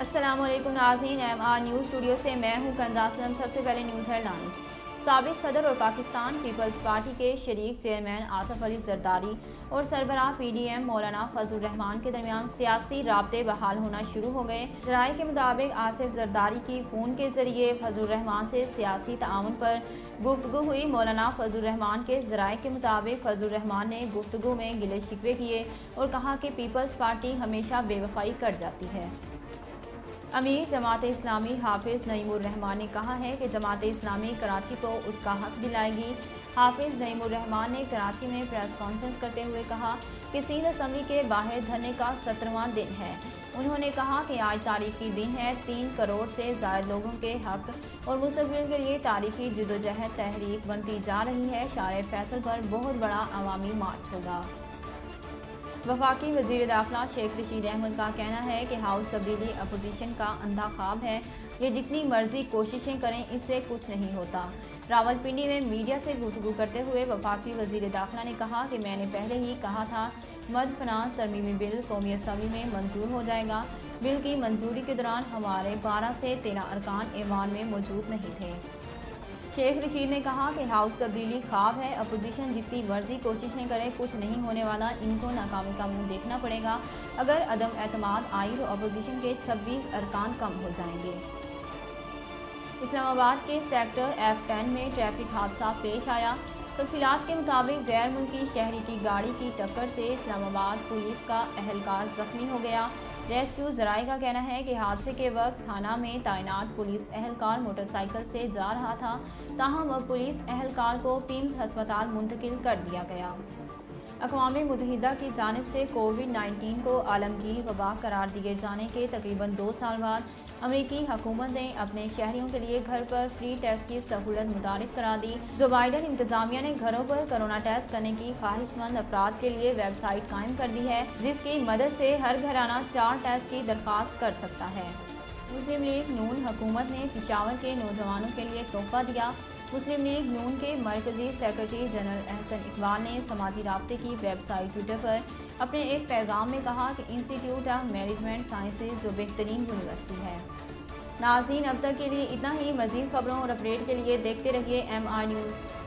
अस्सलाम वालेकुम नाज़रीन, MR न्यूज़ स्टूडियो से मैं हूं कंदा असलम। सबसे पहले न्यूज़ हेडलाइंस। साबिक सदर और पाकिस्तान पीपल्स पार्टी के शरीक चेयरमैन आसिफ अली जरदारी और सरबराह PDM मौलाना फजल रहमान के दरमियान सियासी राब्ते बहाल होना शुरू हो गए। ज़राए के मुताबिक आसिफ जरदारी की फ़ोन के ज़रिए फजल रहमान से सियासी ताउन पर गुफ्तगू हुई। मौलाना फजल रहमान के ज़राए के मुताबिक फजल रहमान ने गुफ्तगू में गिले शिकवे किए और कहा कि पीपल्स पार्टी हमेशा बेवफाई कर जाती है। अमीर जमात इस्लामी हाफिज़ नईमुर रहमान ने कहा है कि जमात इस्लामी कराची को उसका हक दिलाएगी। हाफिज़ नईमुर रहमान ने कराची में प्रेस कॉन्फ्रेंस करते हुए कहा कि सिंध असम्बली के बाहर धरने का 17वां दिन है। उन्होंने कहा कि आज तारीखी दिन है। 3 करोड़ से ज़ायद लोगों के हक और मुस्तक़बिल के लिए तारीखी जद्दोजहद तहरीक बनती जा रही है। शारे फैसल पर बहुत बड़ा अवामी मार्च होगा। वफाकी वज़ीर दाखिला शेख रशीद अहमद का कहना है कि हाउस तब्दीली अपोजिशन का अंधा ख्वाब है। ये जितनी मर्जी कोशिशें करें, इससे कुछ नहीं होता। रावलपिंडी में मीडिया से गुफ्तगू करते हुए वफाकी वज़ीर दाखिला ने कहा कि मैंने पहले ही कहा था मद फनास तरमीमी बिल कौमी असम्बली में मंजूर हो जाएगा। बिल की मंजूरी के दौरान हमारे 12 से 13 अरकान ऐवान में मौजूद नहीं थे। शेख रशीद ने कहा कि हाउस तब्दीली ख्वाब है। अपोजिशन जितनी मर्जी कोशिशें करे, कुछ नहीं होने वाला। इनको नाकामी का मुंह देखना पड़ेगा। अगर अदम एतमाद आई तो अपोजिशन के 26 अरकान कम हो जाएंगे। इस्लामाबाद के सेक्टर F10 में ट्रैफिक हादसा पेश आया। तफसीलात के मुताबिक गैर मुल्की शहरी की गाड़ी की टक्कर से इस्लामाबाद पुलिस का एहलकार जख्मी हो गया। रेस्क्यू ज़राए का कहना है कि हादसे के वक्त थाना में तैनात पुलिस एहलकार मोटरसाइकिल से जा रहा था, ताहम अब पुलिस एहलकार को पीम्स अस्पताल मुंतकिल कर दिया गया। अक़वाम मुत्तहिदा की जानिब से कोविड-19 को आलमगीर वबा करार दिए जाने के तकरीबन 2 साल बाद अमरीकी हुकूमत ने अपने शहरियों के लिए घर पर फ्री टेस्ट की सहूलत मुतारिफ करा दी। जो बाइडन इंतजामिया ने घरों पर कोरोना टेस्ट करने की ख्वाहिशमंद अफराद के लिए वेबसाइट कायम कर दी है, जिसकी मदद से हर घराना 4 टेस्ट की दरख्वास्त कर सकता है। मुस्लिम लीग नून हुकूमत ने पेशावर के नौजवानों के लिए तोहफा दिया। मुस्लिम लीग नून के मरकजी सेक्रेटरी जनरल अहसन इकबाल ने समाजी राब्ते की वेबसाइट ट्विटर पर अपने एक पैगाम में कहा कि इंस्टीट्यूट ऑफ मैनेजमेंट साइंसेज जो बेहतरीन यूनिवर्सिटी है। नाज़रीन, अब तक के लिए इतना ही। मज़ीद खबरों और अपडेट के लिए देखते रहिए MR न्यूज़।